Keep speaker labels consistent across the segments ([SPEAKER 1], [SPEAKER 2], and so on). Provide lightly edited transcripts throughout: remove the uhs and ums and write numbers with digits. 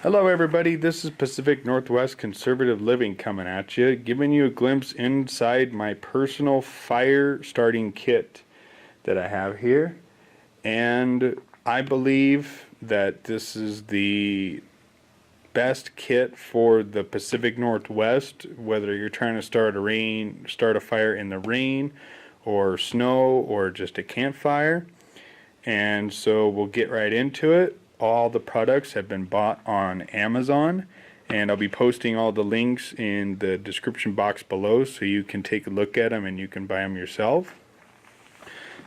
[SPEAKER 1] Hello everybody, this is Pacific Northwest Conservative Living coming at you, giving you a glimpse inside my personal fire starting kit that I have here. And I believe that this is the best kit for the Pacific Northwest, whether you're trying to start a fire in the rain or snow or just a campfire. And so we'll get right into it. All the products have been bought on Amazon, and I'll be posting all the links in the description box below so you can take a look at them and you can buy them yourself.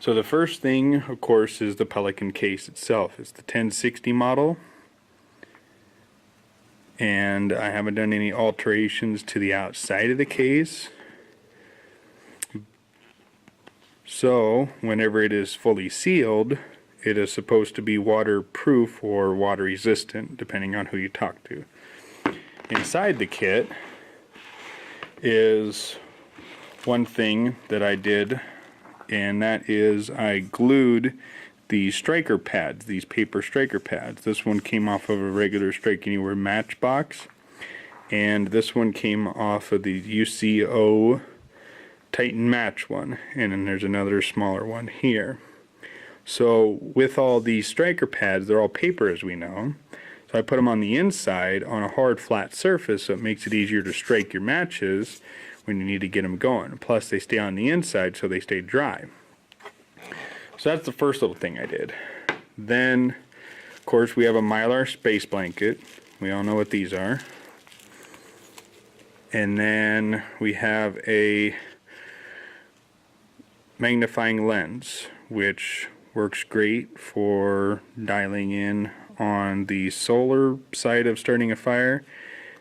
[SPEAKER 1] So the first thing, of course, is the Pelican case itself. It's the 1060 model, and I haven't done any alterations to the outside of the case. So whenever it is fully sealed, it is supposed to be waterproof or water resistant, depending on who you talk to. Inside the kit is one thing that I did, and that is I glued the striker pads, these paper striker pads. This one came off of a regular Strike Anywhere matchbox, and this one came off of the UCO Titan Match one, and then there's another smaller one here. So with all these striker pads, they're all paper as we know, so I put them on the inside on a hard flat surface so it makes it easier to strike your matches when you need to get them going. Plus they stay on the inside so they stay dry. So that's the first little thing I did. Then of course we have a Mylar space blanket. We all know what these are. And then we have a magnifying lens, which works great for dialing in on the solar side of starting a fire.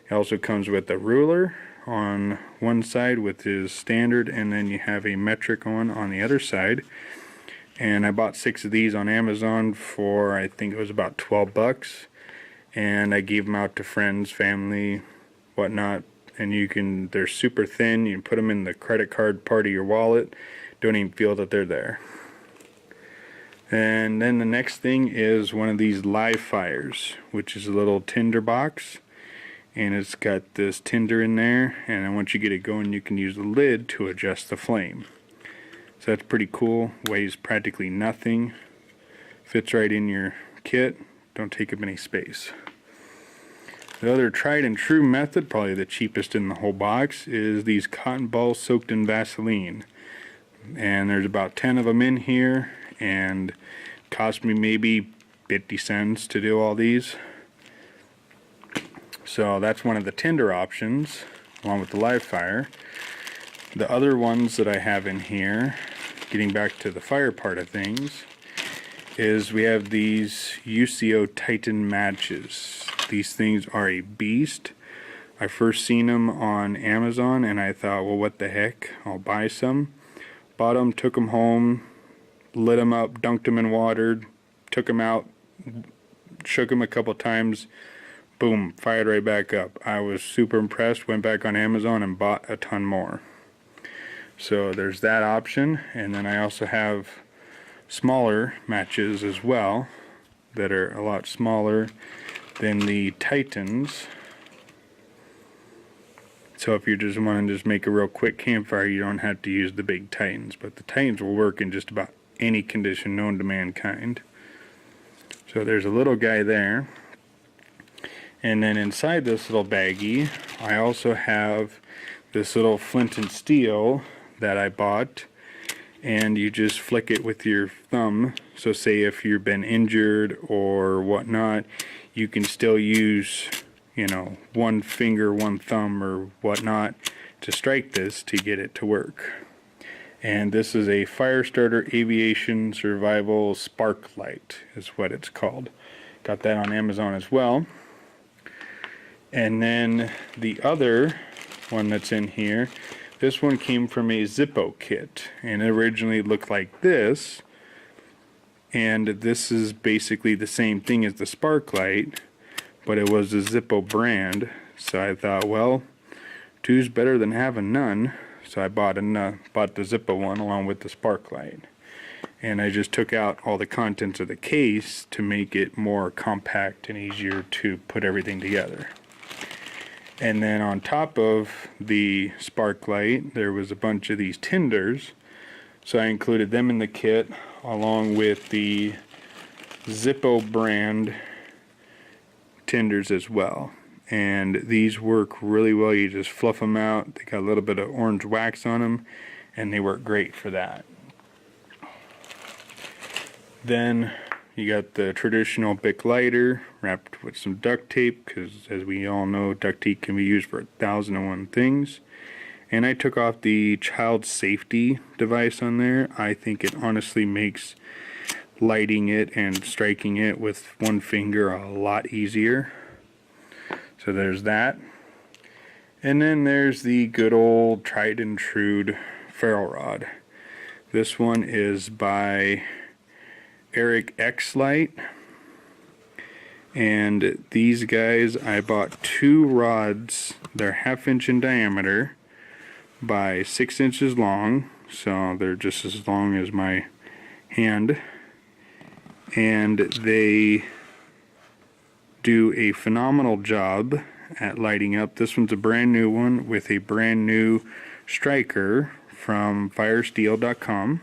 [SPEAKER 1] It also comes with a ruler on one side with his standard, and then you have a metric on the other side. And I bought 6 of these on Amazon for, I think it was about 12 bucks, and I gave them out to friends, family, whatnot. And they're super thin. You can put them in the credit card part of your wallet. Don't even feel that they're there. And then the next thing is one of these live fires, which is a little tinder box, and it's got this tinder in there, and then once you get it going you can use the lid to adjust the flame. So that's pretty cool. Weighs practically nothing, fits right in your kit, don't take up any space. The other tried and true method, probably the cheapest in the whole box, is these cotton balls soaked in Vaseline. And there's about 10 of them in here, and cost me maybe 50 cents to do all these. So that's one of the tinder options along with the live fire. The other ones that I have in here, getting back to the fire part of things, is we have these UCO Titan matches. These things are a beast. I first seen them on Amazon and I thought, well, what the heck, I'll buy some. Bought them, took them home, lit them up, dunked them in water, took them out, shook them a couple times, boom, fired right back up. I was super impressed, went back on Amazon and bought a ton more. So there's that option, and then I also have smaller matches as well that are a lot smaller than the Titans. So if you just want to just make a real quick campfire, you don't have to use the big Titans, but the Titans will work in just about any condition known to mankind. So there's a little guy there. And then inside this little baggie, I also have this little flint and steel that I bought, and you just flick it with your thumb. So say if you've been injured or whatnot, you can still use, one finger, one thumb or whatnot to strike this to get it to work. And this is a Firestarting Aviation Survival Spark Light is what it's called. Got that on Amazon as well. And then the other one that's in here, this one came from a Zippo Kit, and it originally looked like this, and this is basically the same thing as the Spark Light, but it was a Zippo brand. So I thought, well, two's better than having none. So I bought the Zippo one along with the Spark Light. and I just took out all the contents of the case to make it more compact and easier to put everything together. And then on top of the spark light, there was a bunch of these tinders, so I included them in the kit along with the Zippo brand tinders as well. And these work really well. You just fluff them out. They got a little bit of orange wax on them, and they work great for that. Then you got the traditional Bic lighter wrapped with some duct tape, because as we all know, duct tape can be used for 1,001 things. And I took off the child safety device on there. I think it honestly makes lighting it and striking it with one finger a lot easier. So there's that. And then there's the good old tried and true ferrule rod. This one is by Eric X Light, and these guys, I bought 2 rods. They're 1/2 inch in diameter by 6 inches long, so they're just as long as my hand, and they do a phenomenal job at lighting up. This one's a brand new one with a brand new striker from Firestarting.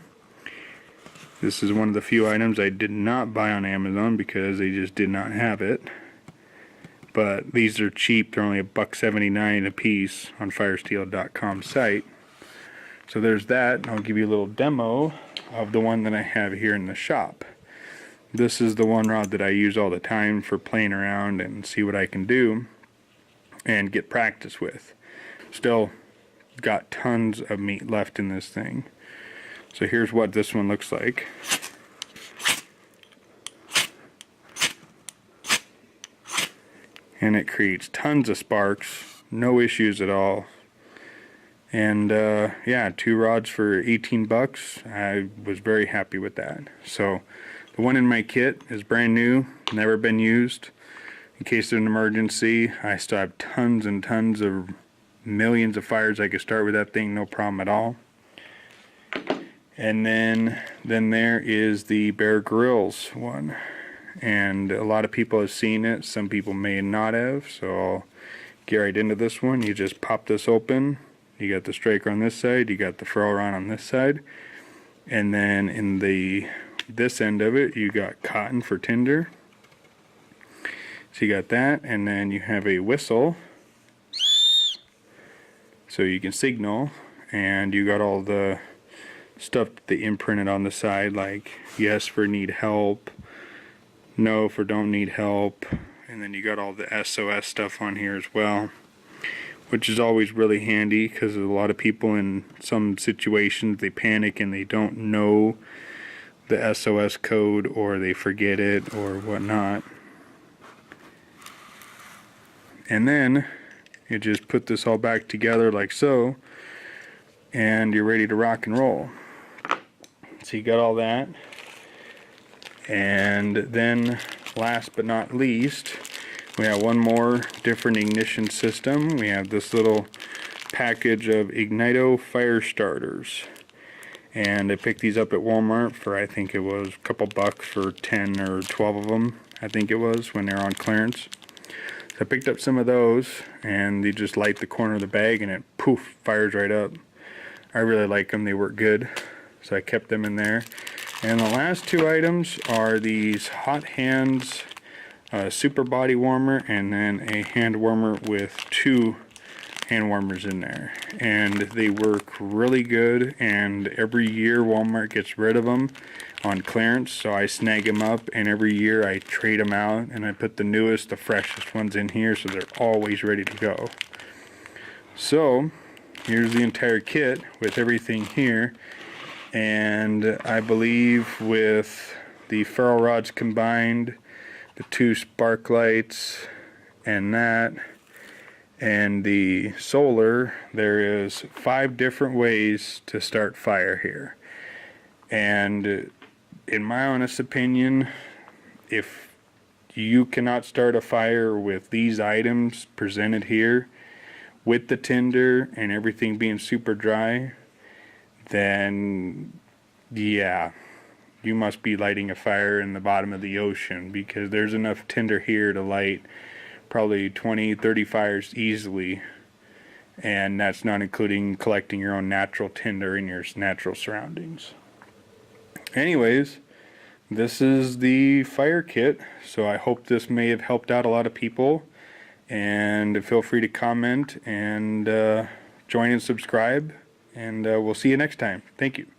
[SPEAKER 1] This is one of the few items I did not buy on Amazon because they just did not have it. But these are cheap. They're only $1.79 a piece on Firesteel.com site. So there's that. I'll give you a little demo of the one that I have here in the shop. This is the one rod that I use all the time for playing around and see what I can do and get practice with. Still got tons of meat left in this thing. So here's what this one looks like. And it creates tons of sparks, no issues at all. And yeah, 2 rods for 18 bucks. I was very happy with that. So the one in my kit is brand new, never been used. In case there's an emergency, I still have tons and tons of millions of fires I could start with that thing, no problem at all. And then there is the Bear Grylls one. And a lot of people have seen it, some people may not have, so I'll get right into this one. You just pop this open. You got the striker on this side, you got the ferrule rod on this side, and then in this end of it you got cotton for tinder. So you got that, and then you have a whistle so you can signal, and you got all the stuff that they imprinted on the side, like yes for need help, no for don't need help, and then you got all the SOS stuff on here as well, which is always really handy because a lot of people in some situations they panic and they don't know the SOS code or they forget it or whatnot. And then you just put this all back together like so, and you're ready to rock and roll. So you got all that, and then last but not least, we have one more different ignition system. We have this little package of Ignito fire starters, and I picked these up at Walmart for, I think it was a couple bucks for 10 or 12 of them, I think it was, when they're on clearance. So I picked up some of those, and they just light the corner of the bag and it poof, fires right up. I really like them, they work good, so I kept them in there. And the last 2 items are these Hot Hands super body warmer, and then a hand warmer with 2 hand warmers in there, and they work really good, and every year Walmart gets rid of them on clearance, so I snag them up, and every year I trade them out and I put the newest, the freshest ones in here, so they're always ready to go. So here's the entire kit with everything here, and I believe with the ferrule rods combined, the 2 spark lights and that, and the solar, there is 5 different ways to start fire here. And in my honest opinion, if you cannot start a fire with these items presented here, with the tinder and everything being super dry, then yeah, you must be lighting a fire in the bottom of the ocean, because there's enough tinder here to light probably 20-30 fires easily, and that's not including collecting your own natural tinder in your natural surroundings. Anyways, this is the fire kit, so I hope this may have helped out a lot of people, and feel free to comment and join and subscribe, and we'll see you next time. Thank you.